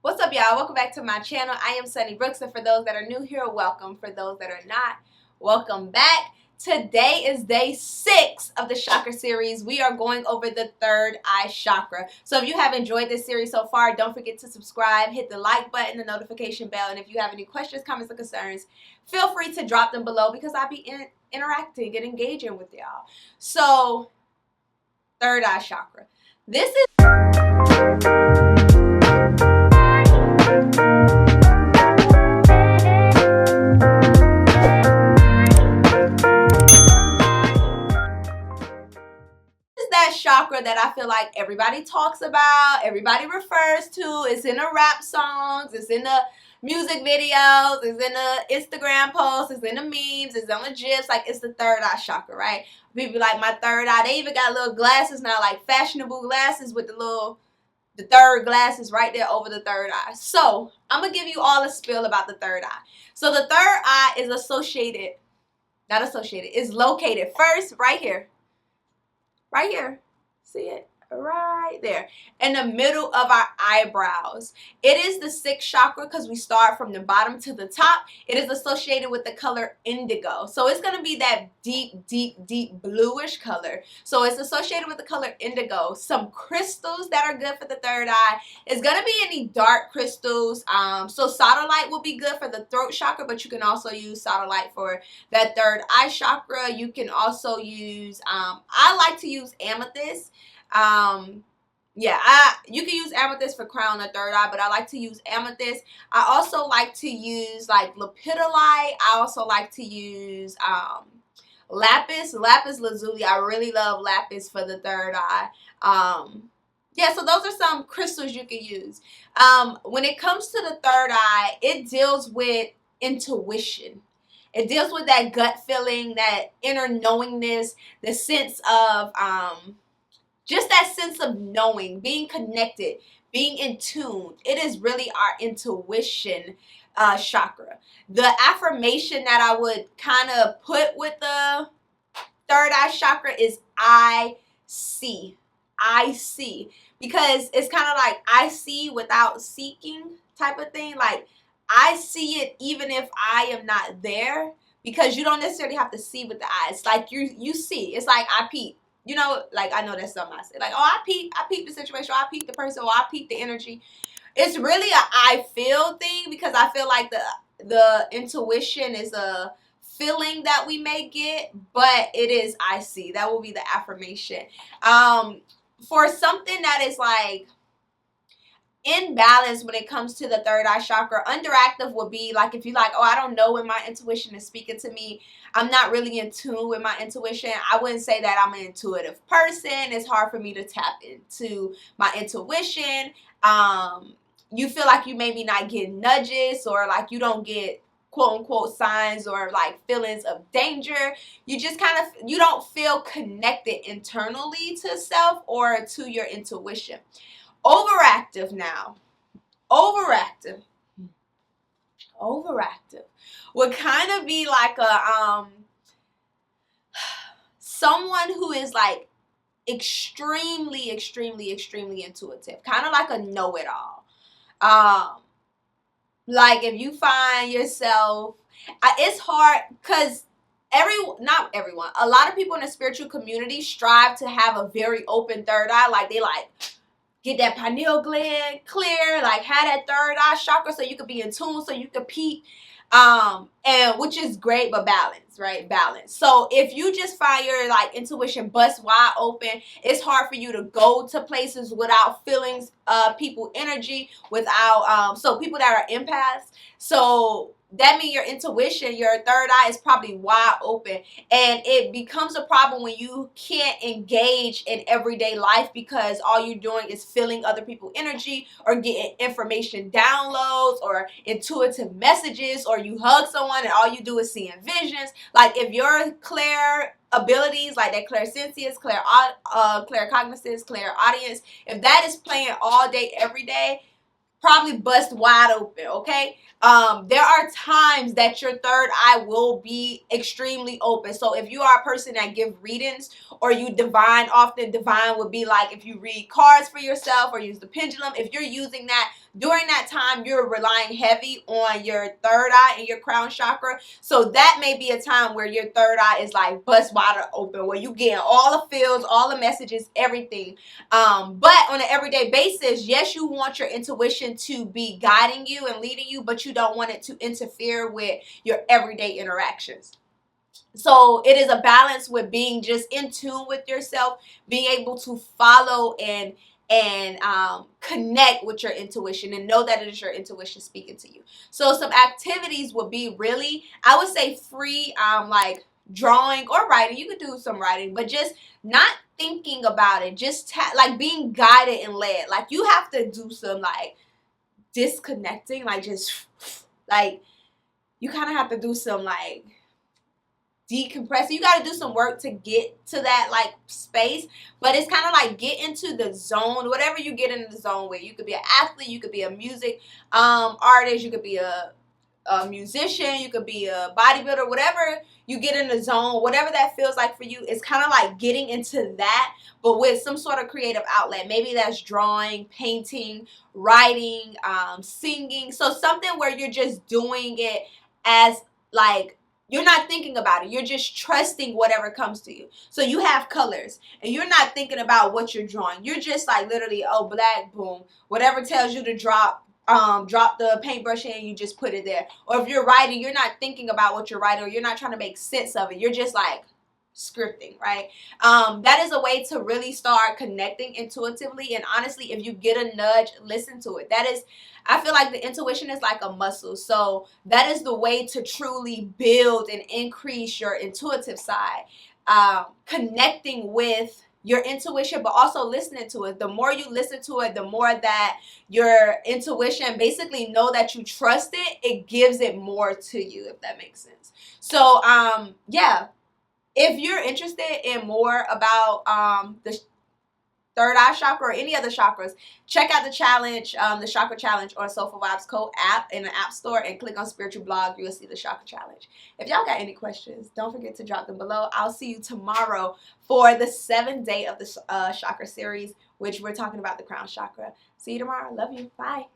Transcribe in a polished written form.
What's up, y'all? Welcome back to my channel. I am Sunny Brooks, and for those that are new here, welcome. For those that are not, welcome back. Today is day 6 of the Chakra Series. We are going over the third eye chakra. So if you have enjoyed this series so far, don't forget to subscribe, hit the like button, the notification bell, and if you have any questions, comments, or concerns, feel free to drop them below because I'll be interacting and engaging with y'all. So, third eye chakra. This is that chakra that I feel like everybody talks about, everybody refers to. It's in the rap songs, it's in the music videos, it's in the Instagram posts, it's in the memes, it's on the gifs. Like, it's the third eye chakra, right? People like my third eye. They even got little glasses now, like fashionable glasses with the third glasses right there over the third eye. So I'm gonna give you all a spiel about the third eye. So the third eye is is located first right here. Right here. See it? Right there. In the middle of our eyebrows. It is the 6th chakra because we start from the bottom to the top. It is associated with the color indigo. So it's going to be that deep, deep, deep bluish color. So it's associated with the color indigo. Some crystals that are good for the third eye. It's going to be any dark crystals. So sodalite will be good for the throat chakra, but you can also use sodalite for that third eye chakra. You can also use, I like to use amethyst. You can use amethyst for crown or third eye, but I like to use amethyst. I also like to use like lepidolite. I also like to use lapis lazuli. I really love lapis for the third eye. So those are some crystals you can use. When it comes to the third eye, it deals with intuition. It deals with that gut feeling, that inner knowingness, the sense of just that sense of knowing, being connected, being in tune. It is really our intuition chakra. The affirmation that I would kind of put with the third eye chakra is I see. I see. Because it's kind of like I see without seeking type of thing. Like, I see it even if I am not there. Because you don't necessarily have to see with the eyes. Like, you see. It's like I peep. You know, like, I know that's something I say. Like, oh, I peep the situation, or I peep the person, or I peep the energy. It's really a I feel thing because I feel like the intuition is a feeling that we may get, but it is I see. That will be the affirmation. For something that is like in balance when it comes to the third eye chakra, underactive would be like if you like, oh, I don't know when my intuition is speaking to me. I'm not really in tune with my intuition. I wouldn't say that I'm an intuitive person. It's hard for me to tap into my intuition. You feel like you maybe not get nudges, or like you don't get quote unquote signs or like feelings of danger. You just you don't feel connected internally to self or to your intuition. Overactive now. Overactive would kind of be like a someone who is like extremely intuitive, kind of like a know-it-all. Like if you find yourself, it's hard because not everyone, a lot of people in the spiritual community strive to have a very open third eye. Like they like get that pineal gland clear, like have that third eye chakra so you could be in tune, so you could peep, and which is great, but balance, right? Balance. So if you just find your like intuition bust wide open, it's hard for you to go to places without feelings, people energy, without so people that are empaths. So that means your intuition, your third eye is probably wide open, and it becomes a problem when you can't engage in everyday life because all you're doing is feeling other people's energy or getting information downloads or intuitive messages, or you hug someone and all you do is seeing visions. Like if your clair abilities, like that clairsentience, claircognizance, clairaudience, if that is playing all day, every day, probably bust wide open, okay? There are times that your third eye will be extremely open. So if you are a person that give readings or you divine, often divine would be like if you read cards for yourself or use the pendulum. If you're using that, during that time you're relying heavy on your third eye and your crown chakra. So that may be a time where your third eye is like bust wide open, where you getting all the feels, all the messages, everything. But on an everyday basis, yes, you want your intuition to be guiding you and leading you, but you don't want it to interfere with your everyday interactions. So it is a balance with being just in tune with yourself, being able to follow and connect with your intuition and know that it is your intuition speaking to you. So some activities would be really, I would say, free, like drawing or writing. You could do some writing, but just not thinking about it, just like being guided and led. Like you have to do some like disconnecting, like just like you kind of have to do some like decompressing. You got to do some work to get to that like space, but it's kind of like get into the zone. Whatever you get in the zone with, you could be an athlete, you could be a music artist, you could be a musician, you could be a bodybuilder. Whatever you get in the zone, whatever that feels like for you, it's kind of like getting into that, but with some sort of creative outlet. Maybe that's drawing, painting, writing, singing. So something where you're just doing it as like you're not thinking about it. You're just trusting whatever comes to you. So you have colors and you're not thinking about what you're drawing. You're just like literally, oh, black, boom. Whatever tells you to drop the paintbrush in, you just put it there. Or if you're writing, you're not thinking about what you're writing, or you're not trying to make sense of it. You're just like scripting, right? That is a way to really start connecting intuitively. And honestly, if you get a nudge, listen to it. That is, I feel like the intuition is like a muscle. So that is the way to truly build and increase your intuitive side. Connecting with your intuition, but also listening to it. The more you listen to it, the more that your intuition basically know that you trust it, it gives it more to you, if that makes sense. So, yeah. If you're interested in more about the third eye chakra or any other chakras, check out the challenge, the Chakra Challenge on Soulful Vibes Co. app in the App Store and click on Spiritual Blog. You'll see the Chakra Challenge. If y'all got any questions, don't forget to drop them below. I'll see you tomorrow for the 7th day of the Chakra Series, which we're talking about the crown chakra. See you tomorrow. Love you. Bye.